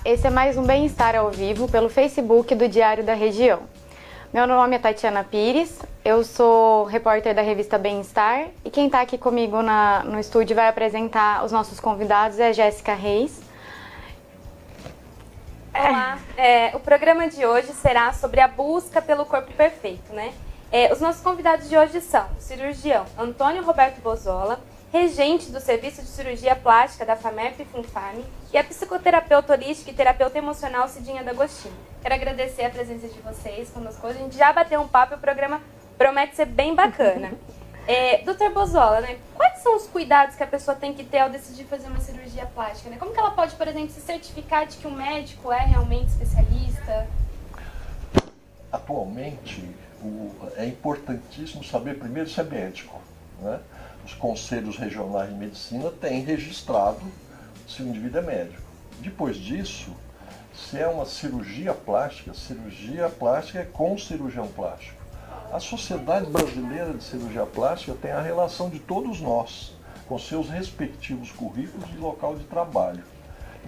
esse é mais um Bem-Estar ao Vivo pelo Facebook do Diário da Região. Meu nome é Tatiana Pires, eu sou repórter da revista Bem-Estar e quem está aqui comigo no estúdio vai apresentar os nossos convidados é Jéssica Reis. Olá, o programa de hoje será sobre a busca pelo corpo perfeito, né? Os nossos convidados de hoje são o cirurgião Antônio Roberto Bozola, regente do Serviço de Cirurgia Plástica da FAMEP Funfarm, e a psicoterapeuta holística e terapeuta emocional Cidinha D'Agostino. Quero agradecer a presença de vocês conosco hoje. A gente já bateu um papo e o programa promete ser bem bacana. Dr. Bozola, né, quais são os cuidados que a pessoa tem que ter ao decidir fazer uma cirurgia plástica? Né? Como que ela pode, por exemplo, se certificar de que o médico é realmente especialista? Atualmente, é importantíssimo saber primeiro se é médico, né? Os conselhos regionais de medicina têm registrado se o indivíduo é médico. Depois disso, se é uma cirurgia plástica é com cirurgião plástico. A Sociedade Brasileira de Cirurgia Plástica tem a relação de todos nós, com seus respectivos currículos e local de trabalho.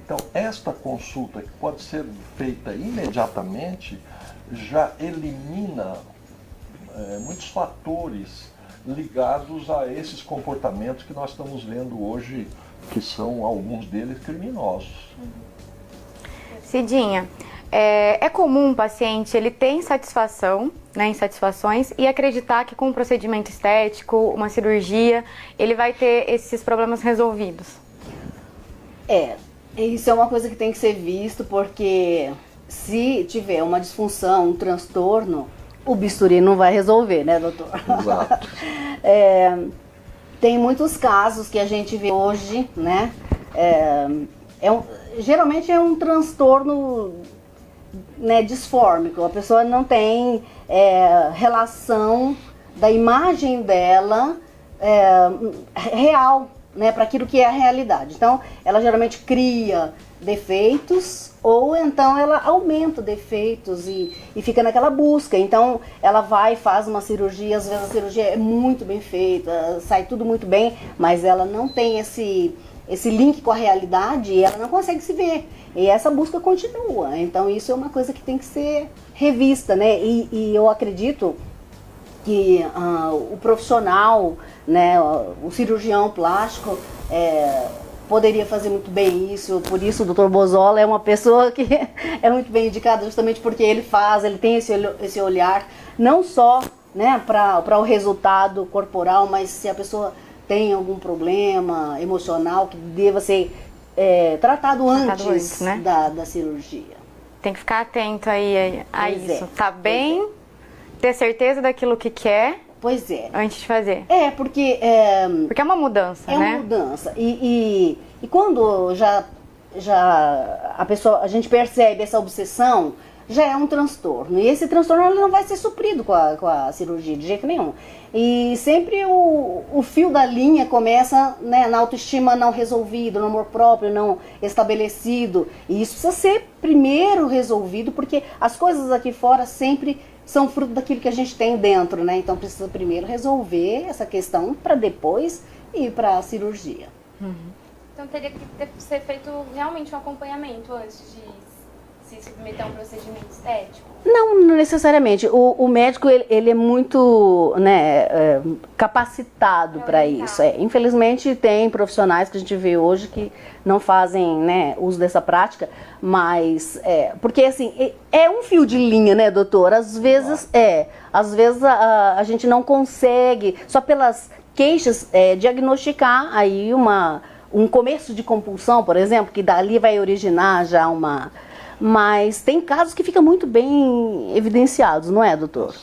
Então, esta consulta, que pode ser feita imediatamente, já elimina muitos fatores ligados a esses comportamentos que nós estamos vendo hoje, que são alguns deles criminosos. Cidinha, é comum um paciente ele ter insatisfação, né, insatisfações e acreditar que com um procedimento estético, uma cirurgia, ele vai ter esses problemas resolvidos? Isso é uma coisa que tem que ser visto, porque se tiver uma disfunção, um transtorno, o bisturi não vai resolver, né, doutor? Exato. Tem muitos casos que a gente vê hoje, né? Geralmente é um transtorno, né, disfórmico. A pessoa não tem relação da imagem dela real, né, para aquilo que é a realidade. Então, ela geralmente cria defeitos ou então ela aumenta defeitos e fica naquela busca. Então, ela vai e faz uma cirurgia, às vezes a cirurgia é muito bem feita, sai tudo muito bem, mas ela não tem esse link com a realidade e ela não consegue se ver. E essa busca continua. Então, isso é uma coisa que tem que ser revista, né? E eu acredito que o profissional, né, o cirurgião plástico, poderia fazer muito bem isso. Por isso o Dr. Bozola é uma pessoa que é muito bem indicada, justamente porque ele tem esse olhar, não só, né, para o resultado corporal, mas se a pessoa tem algum problema emocional que deva ser tratado antes, né, da cirurgia. Tem que ficar atento aí a isso. Tá bem, ter certeza daquilo que quer. Pois é. Antes de fazer. Porque é uma mudança, né? É uma mudança. E quando já a gente percebe essa obsessão, já é um transtorno. E esse transtorno ele não vai ser suprido com a cirurgia, de jeito nenhum. E sempre o fio da linha começa, né, na autoestima não resolvida, no amor próprio não estabelecido. E isso precisa ser primeiro resolvido, porque as coisas aqui fora sempre são fruto daquilo que a gente tem dentro, né? Então precisa primeiro resolver essa questão para depois ir para a cirurgia. Então teria que ser feito realmente um acompanhamento antes de se submeter a um procedimento estético? Não necessariamente. O médico ele é muito, né, capacitado para isso. Infelizmente tem profissionais que a gente vê hoje que não fazem, né, uso dessa prática, mas porque assim é um fio de linha, né, doutor? Às vezes a gente não consegue só pelas queixas diagnosticar aí um começo de compulsão, por exemplo, que dali vai originar já uma. Mas tem casos que ficam muito bem evidenciados, não é, doutor?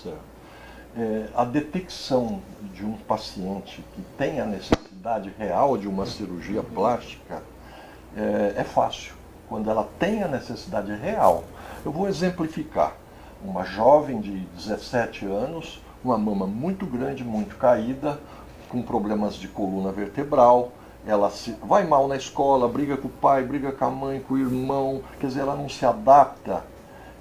A detecção de um paciente que tem a necessidade real de uma cirurgia plástica é fácil, quando ela tem a necessidade real. Eu vou exemplificar. Uma jovem de 17 anos, uma mama muito grande, muito caída, com problemas de coluna vertebral. Ela vai mal na escola, briga com o pai, briga com a mãe, com o irmão, quer dizer, ela não se adapta.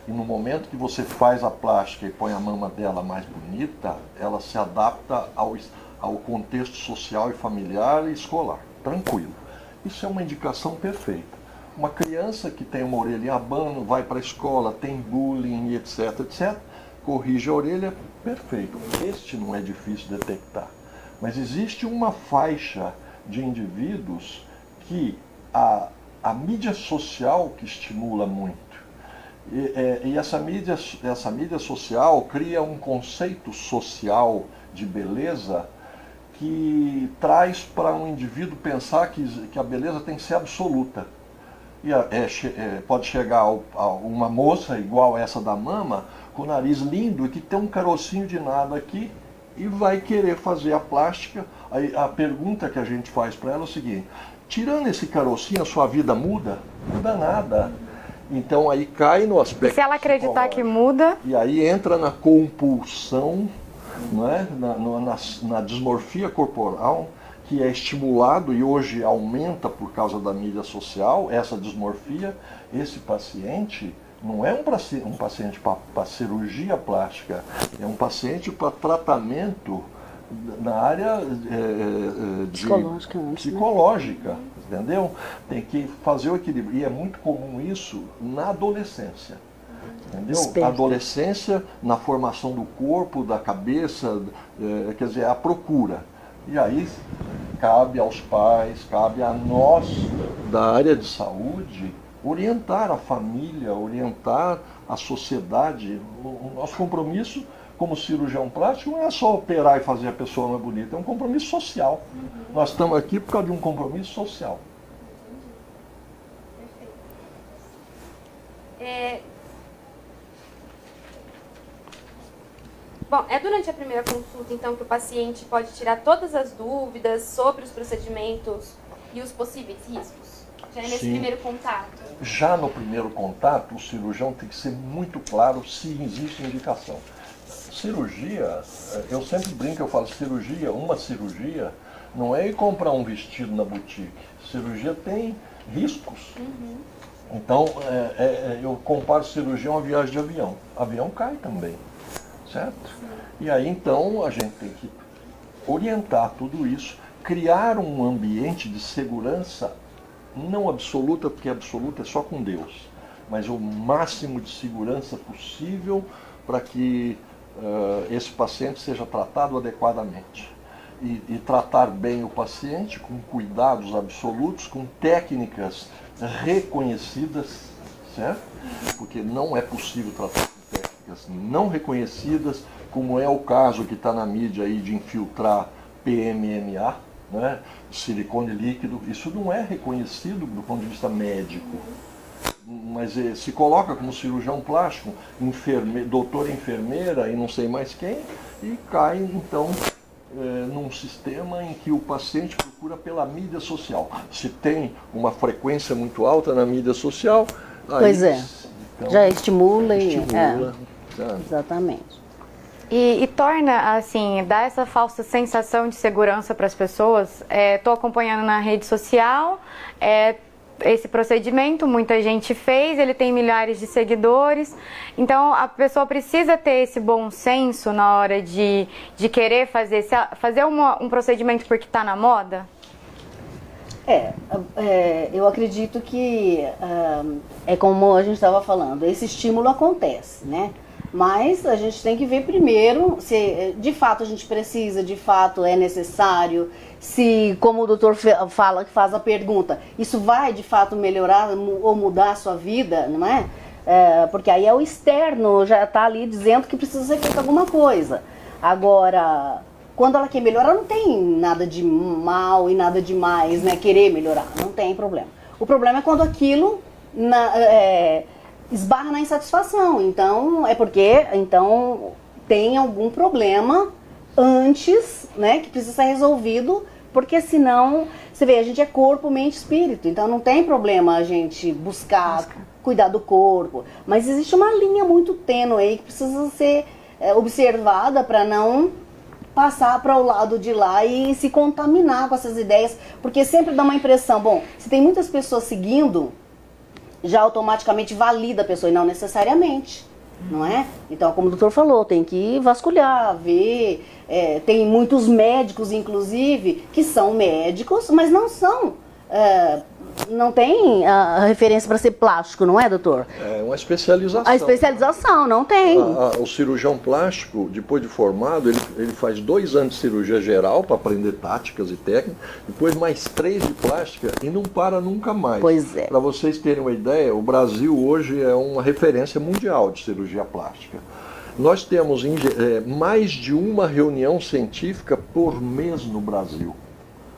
E no momento que você faz a plástica e põe a mama dela mais bonita, ela se adapta ao contexto social e familiar e escolar, tranquilo. Isso é uma indicação perfeita. Uma criança que tem uma orelha em abano, vai para a escola, tem bullying, etc, etc, corrige a orelha, perfeito. Este não é difícil detectar. Mas existe uma faixa de indivíduos que a mídia social que estimula muito. E essa mídia social cria um conceito social de beleza que traz para um indivíduo pensar que a beleza tem que ser absoluta. E pode chegar a uma moça igual essa da mama, com o nariz lindo e que tem um carocinho de nada aqui, e vai querer fazer a plástica. Aí a pergunta que a gente faz para ela é o seguinte: tirando esse carocinho, a sua vida muda? Muda nada. Então aí cai no aspecto. Se ela acreditar que muda. E aí entra na compulsão, não é? na dismorfia corporal, que é estimulado e hoje aumenta por causa da mídia social, essa dismorfia. Esse paciente não é um paciente para cirurgia plástica, é um paciente para tratamento na área psicológica, entendeu? Tem que fazer o equilíbrio. E é muito comum isso na adolescência. Entendeu? A adolescência, na formação do corpo, da cabeça, quer dizer, a procura. E aí cabe aos pais, cabe a nós da área de saúde orientar a família, orientar a sociedade. O nosso compromisso como cirurgião plástico não é só operar e fazer a pessoa mais bonita, é um compromisso social. Nós estamos aqui por causa de um compromisso social. Bom, é durante a primeira consulta, então, que o paciente pode tirar todas as dúvidas sobre os procedimentos e os possíveis riscos? Já é nesse primeiro contato? Já no primeiro contato, o cirurgião tem que ser muito claro se existe indicação. Cirurgia, eu sempre brinco, eu falo cirurgia, uma cirurgia não é ir comprar um vestido na boutique. Cirurgia tem riscos. Então, eu comparo cirurgia a uma viagem de avião. Avião cai também, certo? E aí, então, a gente tem que orientar tudo isso, criar um ambiente de segurança, não absoluta, porque absoluta é só com Deus, mas o máximo de segurança possível para que esse paciente seja tratado adequadamente. E tratar bem o paciente com cuidados absolutos, com técnicas reconhecidas, certo? Porque não é possível tratar com técnicas não reconhecidas, como é o caso que está na mídia aí de infiltrar PMMA, né? Silicone líquido. Isso não é reconhecido do ponto de vista médico. Mas se coloca como cirurgião plástico, doutor enfermeira e não sei mais quem, e cai então num sistema em que o paciente procura pela mídia social. Se tem uma frequência muito alta na mídia social, aí, pois é, então, já estimula. Exatamente. E torna, assim, dá essa falsa sensação de segurança para as pessoas. Estou acompanhando na rede social, esse procedimento, muita gente fez, ele tem milhares de seguidores, então a pessoa precisa ter esse bom senso na hora de querer fazer um procedimento porque está na moda? Eu acredito que é como a gente estava falando, esse estímulo acontece, né? Mas a gente tem que ver primeiro se de fato a gente precisa, de fato é necessário, se, como o doutor fala, que faz a pergunta, isso vai de fato melhorar ou mudar a sua vida, não é? Porque aí é o externo, já está ali dizendo que precisa ser feita alguma coisa. Agora, quando ela quer melhorar, não tem nada de mal e nada de mais, né? Querer melhorar, não tem problema. O problema é quando aquilo esbarra na insatisfação. Então, é porque tem algum problema antes, né, que precisa ser resolvido, porque senão, você vê, a gente é corpo, mente e espírito, então não tem problema a gente buscar cuidar do corpo, mas existe uma linha muito tênue aí que precisa ser observada para não passar para o lado de lá e se contaminar com essas ideias, porque sempre dá uma impressão, bom, se tem muitas pessoas seguindo, já automaticamente valida a pessoa, e não necessariamente, não é? Então, como o doutor falou, tem que vasculhar, ver, tem muitos médicos, inclusive, que são médicos, mas não são não tem a referência para ser plástico, não é, doutor? É uma especialização. A especialização, não tem. O cirurgião plástico, depois de formado, ele faz 2 anos de cirurgia geral para aprender táticas e técnicas, depois mais 3 de plástica e não para nunca mais. Pois é. Para vocês terem uma ideia, o Brasil hoje é uma referência mundial de cirurgia plástica. Nós temos mais de uma reunião científica por mês no Brasil.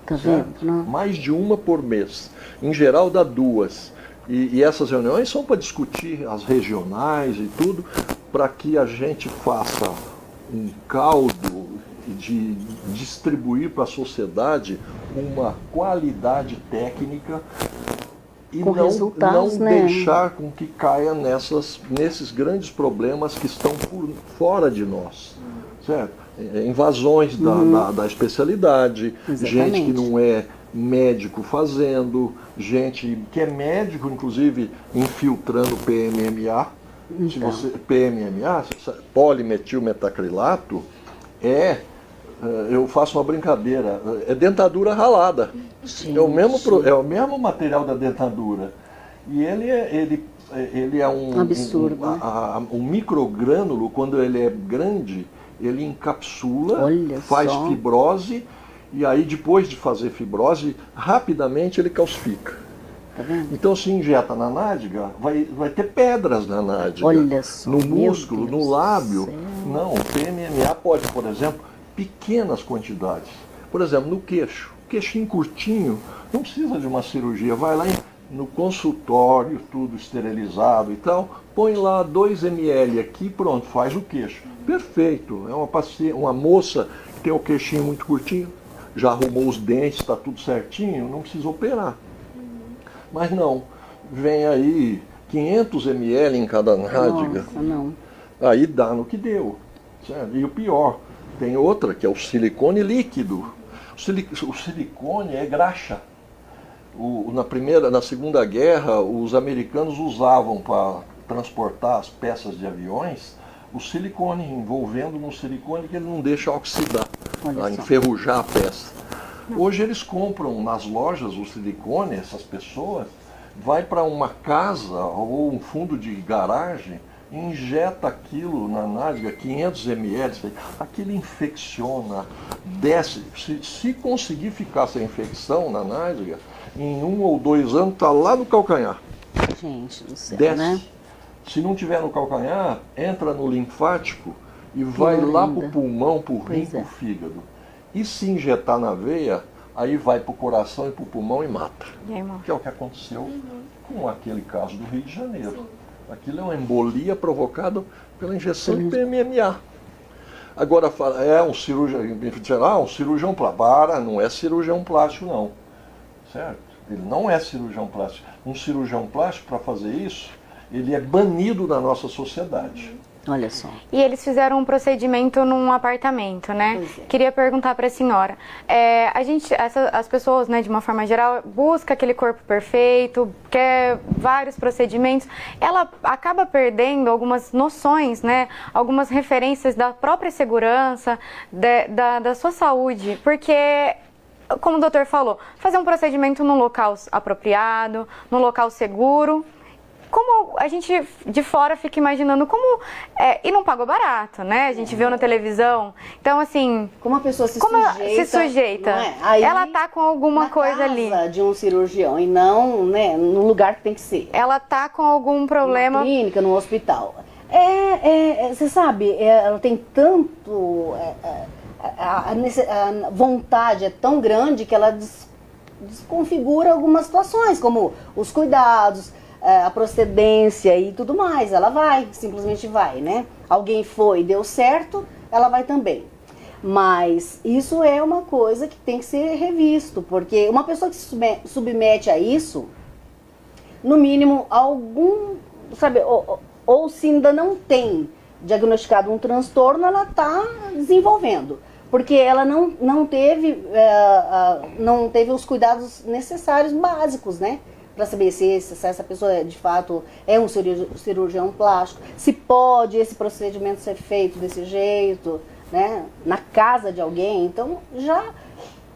Tá vendo? Não. Mais de uma por mês. Em geral dá 2. E essas reuniões são para discutir as regionais e tudo, para que a gente faça um caldo de distribuir para a sociedade uma qualidade técnica e Com resultados, não né? deixar com que caia nesses grandes problemas que estão por fora de nós, certo? Invasões da especialidade, Exatamente. gente que não é médico fazendo, gente que é médico, inclusive, infiltrando PMMA. Então. Se você, PMMA, polimetilmetacrilato, eu faço uma brincadeira, é dentadura ralada. Gente. É o mesmo material da dentadura. E ele é um Absurdo, né? um microgrânulo, quando ele é grande, ele encapsula, Olha faz só. fibrose, e aí depois de fazer fibrose, rapidamente ele calcifica. Tá vendo? Então se injeta na nádega, vai ter pedras na nádega. Olha só, no meu músculo, Deus no do lábio. céu. Não, o PMMA pode, por exemplo, pequenas quantidades. Por exemplo, no queixo. Queixinho curtinho, não precisa de uma cirurgia. Vai lá no consultório, tudo esterilizado e tal, põe lá 2 ml aqui, pronto, faz o queixo. Perfeito. É uma moça que tem o queixinho muito curtinho, já arrumou os dentes, está tudo certinho, não precisa operar. Mas não, vem aí 500 ml em cada nádega, Nossa, não. aí dá no que deu. Certo? E o pior, tem outra que é o silicone líquido. O silicone é graxa. Na Segunda Guerra, os americanos usavam para transportar as peças de aviões o silicone, envolvendo no silicone que ele não deixa oxidar, enferrujar a peça. Hoje eles compram nas lojas o silicone, essas pessoas, vai para uma casa ou um fundo de garagem, injeta aquilo na nádega, 500 ml, aquilo infecciona, desce. Se conseguir ficar sem infecção na nádega, em 1 ou 2 anos está lá no calcanhar. Gente do céu, Desce. né? Se não tiver no calcanhar, entra no linfático e vai Pior lá ainda. para o pulmão, para o rim, Pois para é. o fígado. E se injetar na veia, aí vai para o coração e para o pulmão e mata. E aí, irmão? Que é o que aconteceu com aquele caso do Rio de Janeiro. Aquilo é uma embolia provocada pela injeção de PMMA. Agora, um cirurgião plástico. Não é cirurgião plástico, não. Certo? Ele não é cirurgião plástico. Um cirurgião plástico, para fazer isso, ele é banido da nossa sociedade. Olha só. E eles fizeram um procedimento num apartamento, né? Pois é. Queria perguntar para a senhora. As pessoas, né, de uma forma geral, buscam aquele corpo perfeito, quer vários procedimentos. Ela acaba perdendo algumas noções, né? Algumas referências da própria segurança, da sua saúde, porque, como o doutor falou, fazer um procedimento num local apropriado, num local seguro. Como a gente de fora fica imaginando como... e não pagou barato, né? A gente viu na televisão. Então, assim... Como a pessoa se como ela sujeita, se sujeita? não é? Aí, ela tá com alguma na coisa ali. casa de um cirurgião e não, né, no lugar que tem que ser. Ela tá com algum problema... Na clínica, no hospital. Você sabe, ela tem tanto... a vontade é tão grande que ela desconfigura algumas situações, como os cuidados, a procedência e tudo mais. Ela simplesmente vai, né? Alguém foi, deu certo, ela vai também. Mas isso é uma coisa que tem que ser revisto, porque uma pessoa que se submete a isso, no mínimo, sabe, ou se ainda não tem diagnosticado um transtorno, ela está desenvolvendo. Porque ela não teve os cuidados necessários, básicos, né? Para saber se essa pessoa de fato é um cirurgião plástico, se pode esse procedimento ser feito desse jeito, né? Na casa de alguém. Então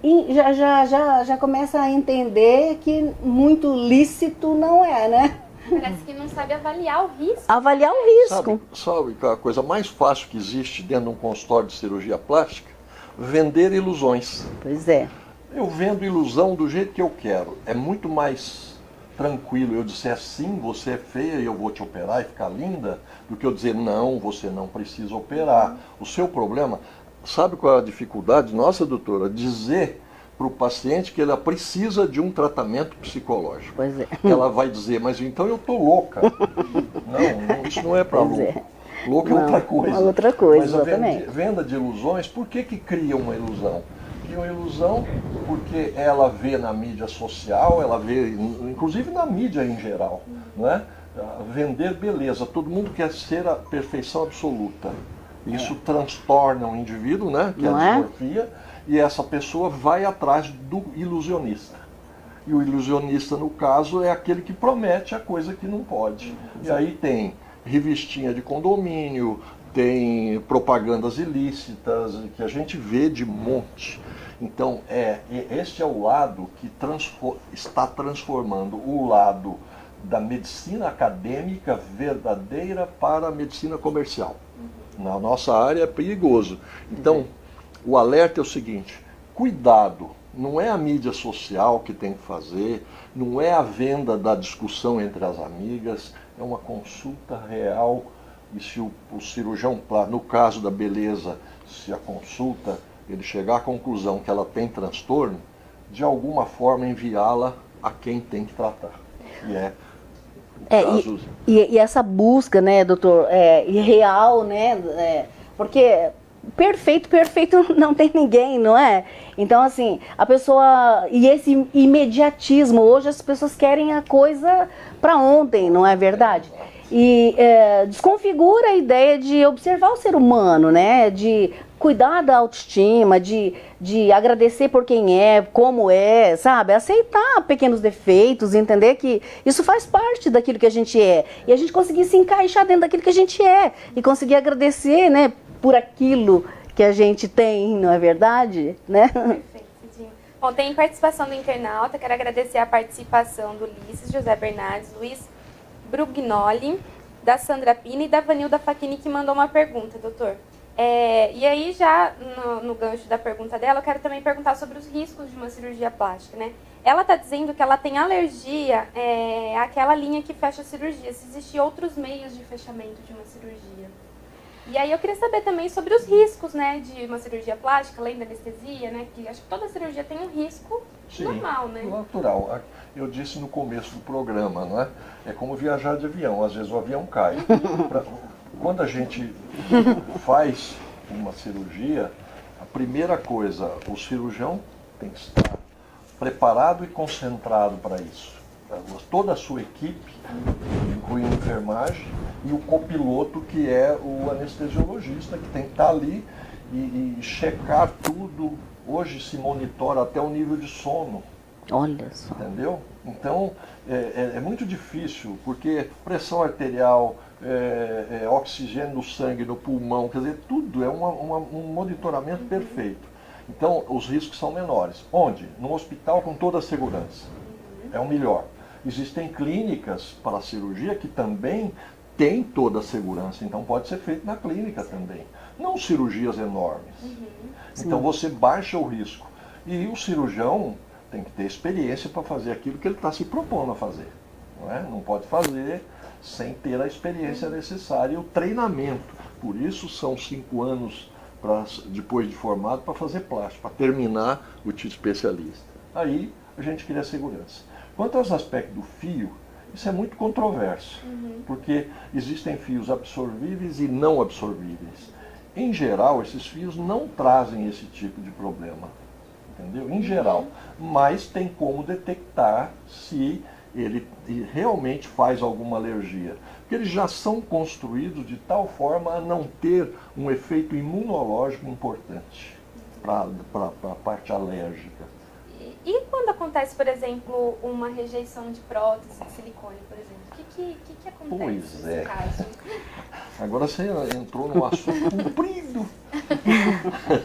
E já começa a entender que muito lícito não é, né? Parece que não sabe avaliar o risco. Avaliar o risco. Sabe a coisa mais fácil que existe dentro de um consultório de cirurgia plástica? Vender ilusões. Pois é. Eu vendo ilusão do jeito que eu quero. É muito mais tranquilo eu dizer sim, você é feia e eu vou te operar e ficar linda, do que eu dizer não, você não precisa operar. O seu problema, sabe qual é a dificuldade nossa, doutora? Dizer para o paciente que ela precisa de um tratamento psicológico. Pois é. Ela vai dizer, mas então eu tô louca. Não, isso não é para louco. É. Louco é outra coisa. Outra coisa, mas a exatamente. venda de ilusões, por que cria uma ilusão? Cria uma ilusão porque ela vê na mídia social, ela vê, inclusive na mídia em geral, não é? Vender beleza. Todo mundo quer ser a perfeição absoluta. Isso transtorna um indivíduo, né? Que é a dismorfia, e essa pessoa vai atrás do ilusionista. E o ilusionista, no caso, é aquele que promete a coisa que não pode. E aí tem revistinha de condomínio, tem propagandas ilícitas, que a gente vê de monte. Então, este é o lado que está transformando o lado da medicina acadêmica verdadeira para a medicina comercial. Na nossa área é perigoso. Então, o alerta é o seguinte: cuidado, não é a mídia social que tem que fazer, não é a venda da discussão entre as amigas, é uma consulta real. E se o cirurgião, no caso da beleza, se a consulta, ele chegar à conclusão que ela tem transtorno, de alguma forma enviá-la a quem tem que tratar. E essa busca, né, doutor, real, né, porque perfeito não tem ninguém, não é? Então, assim, a pessoa, e esse imediatismo, hoje as pessoas querem a coisa para ontem, não é verdade? E desconfigura a ideia de observar o ser humano, né, de cuidar da autoestima, de agradecer por quem é, como é, sabe? Aceitar pequenos defeitos, entender que isso faz parte daquilo que a gente é. E a gente conseguir se encaixar dentro daquilo que a gente é. E conseguir agradecer, né, por aquilo que a gente tem, não é verdade? Né? Perfeito, Cidinho. Bom, tem participação do internauta. Quero agradecer a participação do Ulisses José Bernardes, Luiz Brugnoli, da Sandra Pina e da Vanilda Facchini, que mandou uma pergunta, doutor. E aí, já no gancho da pergunta dela, eu quero também perguntar sobre os riscos de uma cirurgia plástica, né? Ela está dizendo que ela tem alergia àquela linha que fecha a cirurgia, se existem outros meios de fechamento de uma cirurgia. E aí eu queria saber também sobre os riscos, né, de uma cirurgia plástica, além da anestesia, né? Que acho que toda cirurgia tem um risco normal, né? Natural. Eu disse no começo do programa, não é? É como viajar de avião, às vezes o avião cai. Quando a gente faz uma cirurgia, a primeira coisa, o cirurgião tem que estar preparado e concentrado para isso. Toda a sua equipe, incluindo a enfermagem, e o copiloto, que é o anestesiologista, que tem que estar ali e checar tudo. Hoje se monitora até o nível de sono. Olha só. Entendeu? Então, é muito difícil, porque pressão arterial, oxigênio no sangue, no pulmão, quer dizer, tudo é um monitoramento perfeito. Então, os riscos são menores. Onde? No hospital com toda a segurança. É o melhor. Existem clínicas para a cirurgia que também têm toda a segurança, então pode ser feito na clínica também. Não cirurgias enormes. Então você baixa o risco. E o cirurgião tem que ter experiência para fazer aquilo que ele está se propondo a fazer. Não pode fazer sem ter a experiência necessária e o treinamento. Por isso são 5 anos depois de formado para fazer plástico, para terminar o título especialista. Aí a gente cria segurança. Quanto aos aspectos do fio, isso é muito controverso, porque existem fios absorvíveis e não absorvíveis. Em geral, esses fios não trazem esse tipo de problema, entendeu? Em geral, mas tem como detectar se ele realmente faz alguma alergia. Porque eles já são construídos de tal forma a não ter um efeito imunológico importante para a parte alérgica. E quando acontece, por exemplo, uma rejeição de prótese de silicone, por exemplo? O que acontece nesse caso? Agora você entrou num assunto comprido.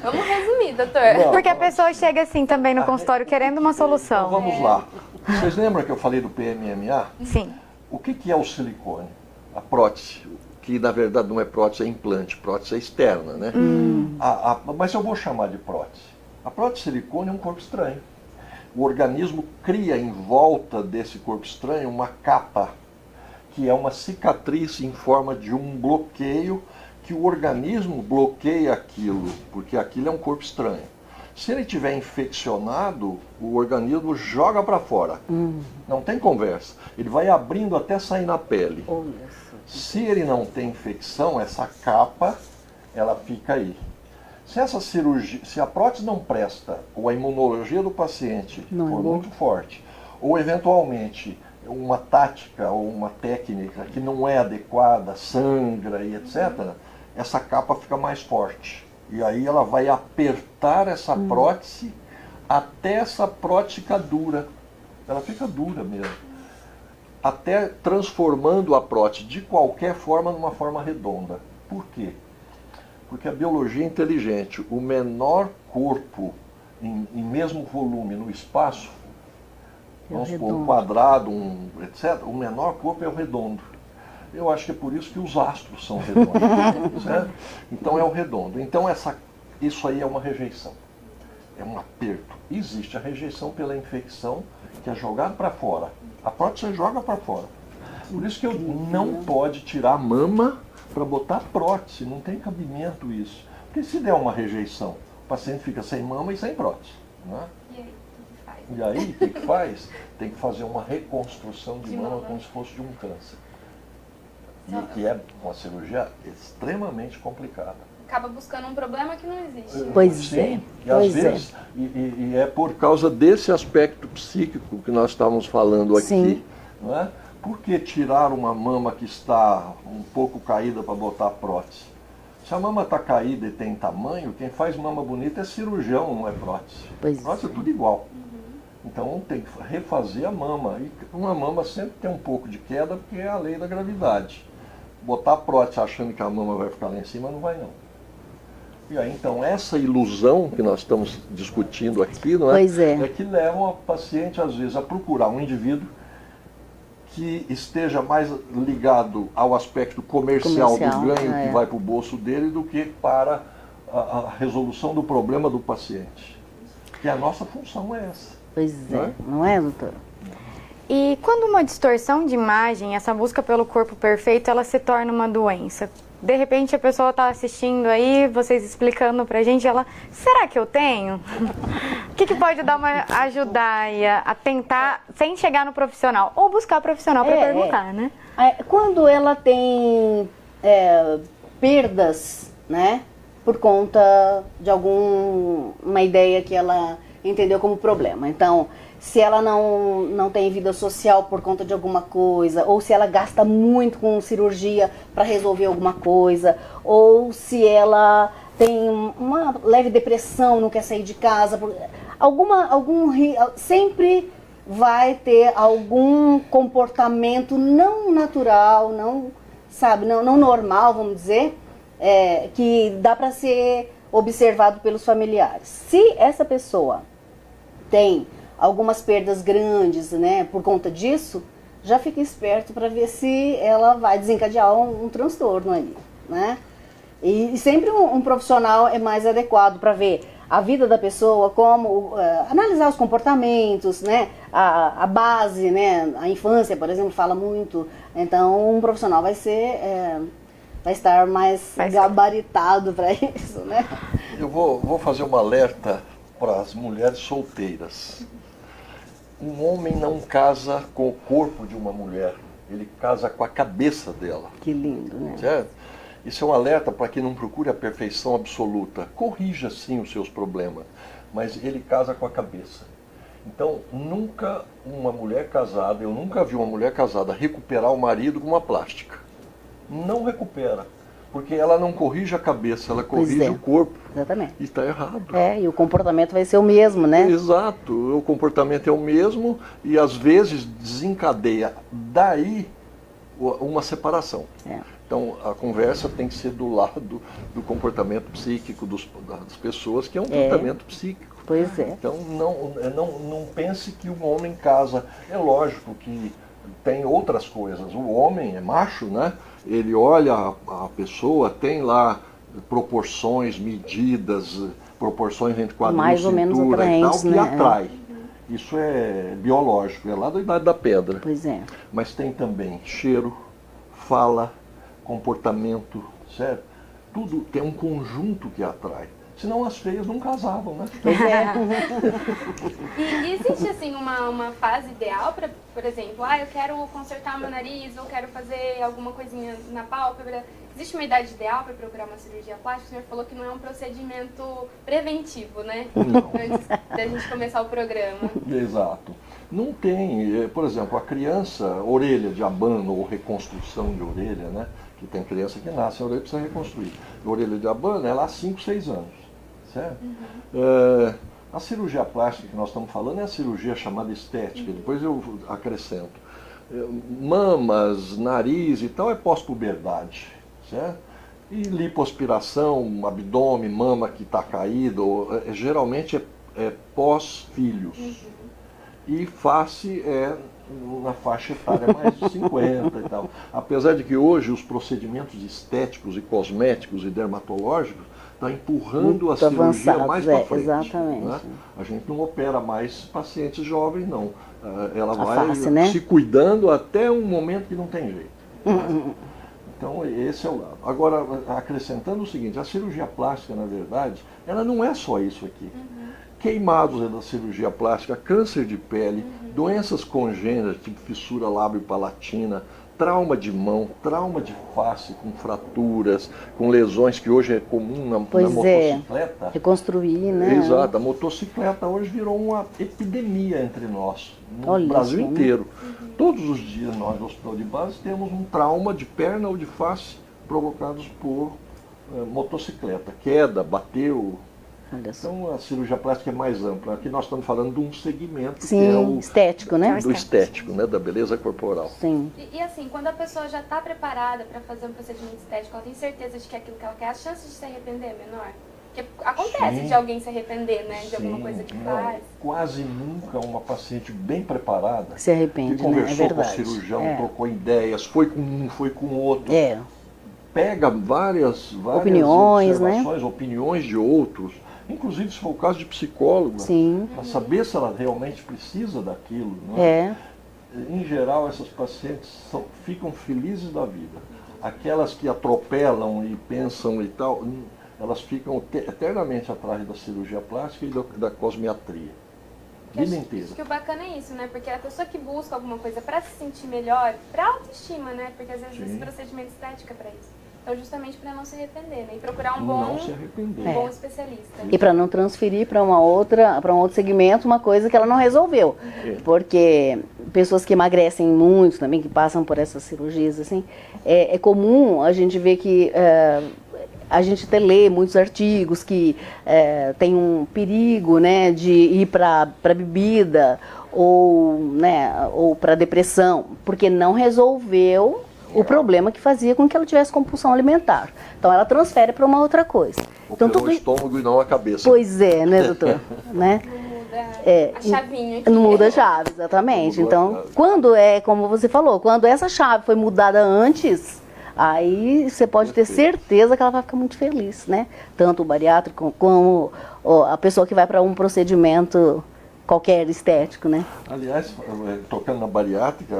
Vamos resumir, doutor. Não. Porque a pessoa chega assim também no consultório querendo uma Então solução. vamos lá. Vocês lembram que eu falei do PMMA? Sim. O que é o silicone? A prótese, que na verdade não é prótese, é implante. Prótese é externa, né? Mas eu vou chamar de prótese. A prótese de silicone é um corpo estranho. O organismo cria em volta desse corpo estranho uma capa, que é uma cicatriz em forma de um bloqueio, que o organismo bloqueia aquilo, porque aquilo é um corpo estranho. Se ele estiver infeccionado, o organismo joga para fora. Não tem conversa. Ele vai abrindo até sair na pele. Se ele não tem infecção, essa capa, ela fica aí. Se essa cirurgia, se a prótese não presta, ou a imunologia do paciente for muito forte, ou eventualmente uma tática ou uma técnica que não é adequada, sangra e etc., essa capa fica mais forte. E aí ela vai apertar essa prótese até essa prótese ficar dura. Ela fica dura mesmo. Até transformando a prótese de qualquer forma numa forma redonda. Por quê? Porque a biologia é inteligente. O menor corpo em mesmo volume no espaço, vamos supor, um quadrado, etc., o menor corpo é o redondo. Eu acho que é por isso que os astros são redondos. Certo? Então é o redondo. Então isso aí é uma rejeição. É um aperto. Existe a rejeição pela infecção, que é jogado para fora. A prótese joga para fora. Por isso que eu não pode tirar a mama para botar prótese. Não tem cabimento isso. Porque se der uma rejeição, o paciente fica sem mama e sem prótese. Né? E aí, o que faz? Tem que fazer uma reconstrução de mama como se fosse de um câncer. E que é uma cirurgia extremamente complicada. Acaba buscando um problema que não existe. Pois é. E às vezes, e é por causa desse aspecto psíquico que nós estávamos falando aqui. Sim. Não é? Por que tirar uma mama que está um pouco caída para botar prótese? Se a mama está caída e tem tamanho, quem faz mama bonita é cirurgião, não é prótese. Prótese é tudo igual. Então tem que refazer a mama. E uma mama sempre tem um pouco de queda, porque é a lei da gravidade. Botar prótese achando que a mama vai ficar lá em cima, não vai não. E aí, então, essa ilusão que nós estamos discutindo aqui, não é? Pois é. É que leva o paciente, às vezes, a procurar um indivíduo que esteja mais ligado ao aspecto comercial do ganho que vai para o bolso dele do que para a resolução do problema do paciente. Que a nossa função é essa. Pois é, não é, doutor? E quando uma distorção de imagem, essa busca pelo corpo perfeito, ela se torna uma doença? De repente a pessoa está assistindo aí, vocês explicando pra gente, ela, será que eu tenho? O que pode dar uma ajudar aí a tentar, sem chegar no profissional, ou buscar profissional para perguntar, né? Quando ela tem perdas, né, por conta de alguma ideia que ela entendeu como problema. Então, se ela não tem vida social por conta de alguma coisa, ou se ela gasta muito com cirurgia para resolver alguma coisa, ou se ela tem uma leve depressão, não quer sair de casa, sempre vai ter algum comportamento não natural, não normal, vamos dizer, que dá para ser observado pelos familiares. Se essa pessoa tem algumas perdas grandes, né, por conta disso, já fica esperto para ver se ela vai desencadear um transtorno ali, né? E sempre um profissional é mais adequado para ver a vida da pessoa, como analisar os comportamentos, né, a base, né, a infância, por exemplo, fala muito. Então, um profissional vai estar mais gabaritado para isso, né? Eu vou fazer um alerta para as mulheres solteiras. Um homem não casa com o corpo de uma mulher, ele casa com a cabeça dela. Que lindo, né? Certo? Isso é um alerta para que não procure a perfeição absoluta. Corrija sim os seus problemas, mas ele casa com a cabeça. Então, nunca uma mulher casada, eu nunca vi uma mulher casada recuperar o marido com uma plástica. Não recupera. Porque ela não corrige a cabeça, ela corrige o corpo. Exatamente. E está errado. E o comportamento vai ser o mesmo, né? Exato, o comportamento é o mesmo e às vezes desencadeia daí uma separação. Então, a conversa tem que ser do lado do comportamento psíquico das pessoas, que é um tratamento psíquico. Pois é. Então, não pense que um homem casa. É lógico que tem outras coisas. O homem é macho, né? Ele olha a pessoa, tem lá proporções, medidas, proporções entre quadril e cintura e tal, que atrai. Isso é biológico, é lá da Idade da Pedra. Pois é. Mas tem também cheiro, fala, comportamento, certo? Tudo tem um conjunto que atrai. Senão as feias não casavam, né? E existe assim uma fase ideal para, por exemplo, eu quero consertar meu nariz ou quero fazer alguma coisinha na pálpebra. Existe uma idade ideal para procurar uma cirurgia plástica? O senhor falou que não é um procedimento preventivo, né? Não. Antes da gente começar o programa. Exato. Não tem, por exemplo, a criança, orelha de abano ou reconstrução de orelha, né? Que tem criança que nasce, a orelha precisa reconstruir. A orelha de abano é lá há 5, 6 anos. Certo? A cirurgia plástica que nós estamos falando é a cirurgia chamada estética, depois eu acrescento. Mamas, nariz e tal é pós-puberdade, certo? E lipoaspiração, abdômen, mama que está caído, geralmente é pós-filhos. E face é na faixa etária mais de 50 e tal. Apesar de que hoje os procedimentos estéticos e cosméticos e dermatológicos estão empurrando muito a cirurgia avançados, mais para frente. Exatamente. Né? A gente não opera mais pacientes jovens, não. Ela vai face, né? se cuidando até um momento que não tem jeito. Né? Então, esse é o lado. Agora, acrescentando o seguinte, a cirurgia plástica, na verdade, ela não é só isso aqui. Queimados é da cirurgia plástica, câncer de pele, doenças congênitas, tipo fissura lábio-palatina, trauma de mão, trauma de face com fraturas, com lesões que hoje é comum na motocicleta. Reconstruir, né? Exato, a motocicleta hoje virou uma epidemia entre nós, no Olha Brasil isso, inteiro. Todos os dias nós no hospital de base temos um trauma de perna ou de face provocados por motocicleta, queda, bateu. Então a cirurgia plástica é mais ampla. Aqui nós estamos falando de um segmento que é o estético, né? Do estético, né? Da beleza corporal. Sim. E assim, quando a pessoa já está preparada para fazer um procedimento estético, ela tem certeza de que é aquilo que ela quer, a chance de se arrepender é menor? Porque acontece de alguém se arrepender, né? De alguma coisa que faz. Quase nunca uma paciente bem preparada se arrepende, que conversou né? com o cirurgião, trocou ideias, foi com um, foi com outro. Pega várias opiniões, observações, opiniões de outros. Inclusive, se for o caso de psicóloga, para saber se ela realmente precisa daquilo. Né? Em geral, essas pacientes ficam felizes da vida. Aquelas que atropelam e pensam e tal, elas ficam eternamente atrás da cirurgia plástica e da cosmiatria. Vida inteira. Acho que o bacana é isso, né? Porque a pessoa que busca alguma coisa para se sentir melhor, para autoestima, né? Porque às vezes esse procedimento estético é para isso. Então, justamente para não se arrepender, né? E procurar um bom especialista. E para não transferir para um outro segmento uma coisa que ela não resolveu. Porque pessoas que emagrecem muito também, que passam por essas cirurgias, assim, é comum a gente ver que a gente até lê muitos artigos que tem um perigo, né, de ir para bebida ou para depressão, porque não resolveu o problema que fazia com que ela tivesse compulsão alimentar. Então ela transfere para uma outra coisa. Então o estômago e não a cabeça. Pois é, né, doutor? Né? A chavinha aqui. Não muda a chave, exatamente. Então, quando como você falou, quando essa chave foi mudada antes, aí você pode ter certeza que ela vai ficar muito feliz, né? Tanto o bariátrico como a pessoa que vai para um procedimento qualquer estético, né? Aliás, tocando na bariátrica,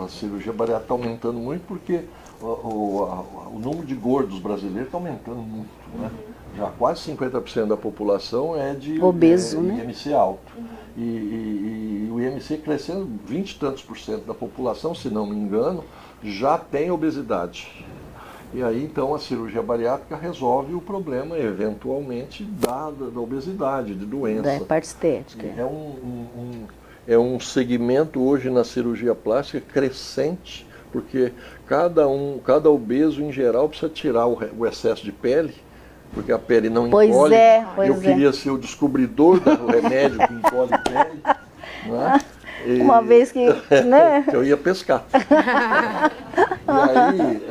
a cirurgia bariátrica está aumentando muito porque o número de gordos brasileiros está aumentando muito, né? Já quase 50% da população é de obeso, né? IMC alto. E o IMC crescendo 20 e tantos % da população, se não me engano, já tem obesidade. E aí, então, a cirurgia bariátrica resolve o problema, eventualmente, da obesidade, de doença. Da parte estética. É um segmento hoje na cirurgia plástica crescente, porque cada obeso, em geral, precisa tirar o excesso de pele, porque a pele não encolhe. Eu queria ser o descobridor do remédio que encolhe pele. Né? Uma vez que... né? Eu ia pescar. aí,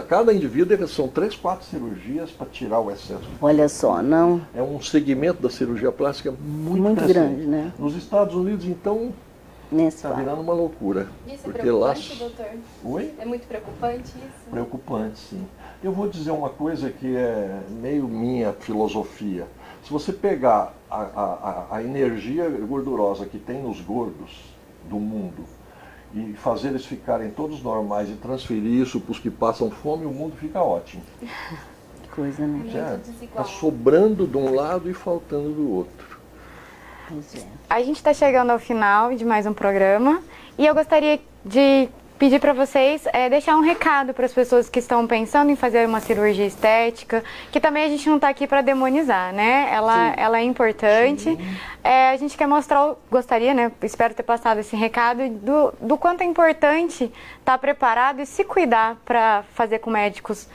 cada indivíduo são 3, 4 cirurgias para tirar o excesso. Olha só, não. É um segmento da cirurgia plástica muito Muito grande, né? Nos Estados Unidos, então, Nesse está fato. virando uma loucura. Isso é porque preocupante, lá... doutor? Oi? É muito preocupante isso? Preocupante, sim. Eu vou dizer uma coisa que é meio minha filosofia. Se você pegar a energia gordurosa que tem nos gordos do mundo e fazer eles ficarem todos normais e transferir isso para os que passam fome, o mundo fica ótimo. Que coisa, né? Está sobrando de um lado e faltando do outro. Pois é. A gente está chegando ao final de mais um programa e eu gostaria de pedir para vocês deixar um recado para as pessoas que estão pensando em fazer uma cirurgia estética, que também a gente não está aqui para demonizar, né? Ela é importante. A gente quer mostrar, gostaria, né? Espero ter passado esse recado do quanto é importante estar preparado e se cuidar para fazer com médicos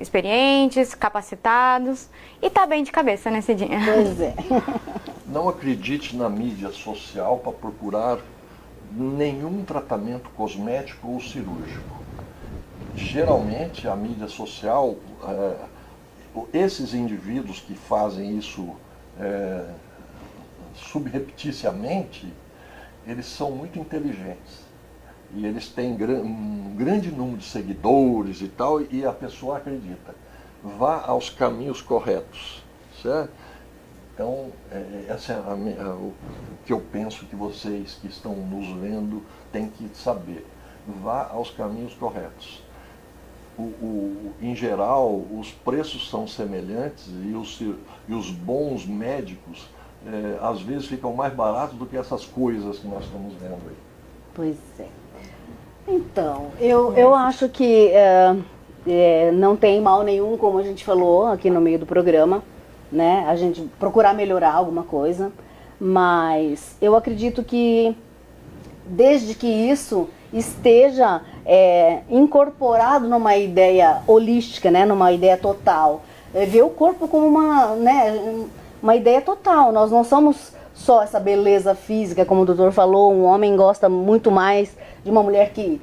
experientes, capacitados e estar bem de cabeça nesse dia. Pois é. Não acredite na mídia social para procurar nenhum tratamento cosmético ou cirúrgico. Geralmente, a mídia social, esses indivíduos que fazem isso subrepticiamente, eles são muito inteligentes. E eles têm um grande número de seguidores e tal, e a pessoa acredita. Vá aos caminhos corretos, certo? Então, essa é o que eu penso que vocês que estão nos vendo têm que saber. Vá aos caminhos corretos. Em geral, os preços são semelhantes e os bons médicos, às vezes, ficam mais baratos do que essas coisas que nós estamos vendo aí. Pois é. Então, eu acho que não tem mal nenhum, como a gente falou aqui no meio do programa, né? A gente procurar melhorar alguma coisa, mas eu acredito que desde que isso esteja incorporado numa ideia holística, né? Numa ideia total, ver o corpo como uma ideia total. Nós não somos só essa beleza física, como o doutor falou. Um homem gosta muito mais de uma mulher que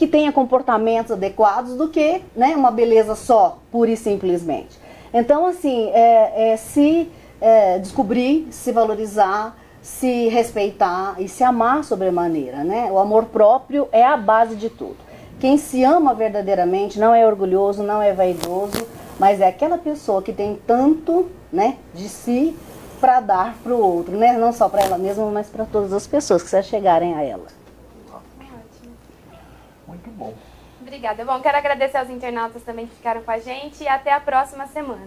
tenha comportamentos adequados do que, né, uma beleza só, pura e simplesmente. Então, assim, se descobrir, se valorizar, se respeitar e se amar sobremaneira, né? O amor próprio é a base de tudo. Quem se ama verdadeiramente não é orgulhoso, não é vaidoso, mas é aquela pessoa que tem tanto, né, de si para dar para o outro, né? Não só para ela mesma, mas para todas as pessoas que se chegarem a ela. Ótimo. Muito bom. Obrigada. Bom, quero agradecer aos internautas também que ficaram com a gente e até a próxima semana.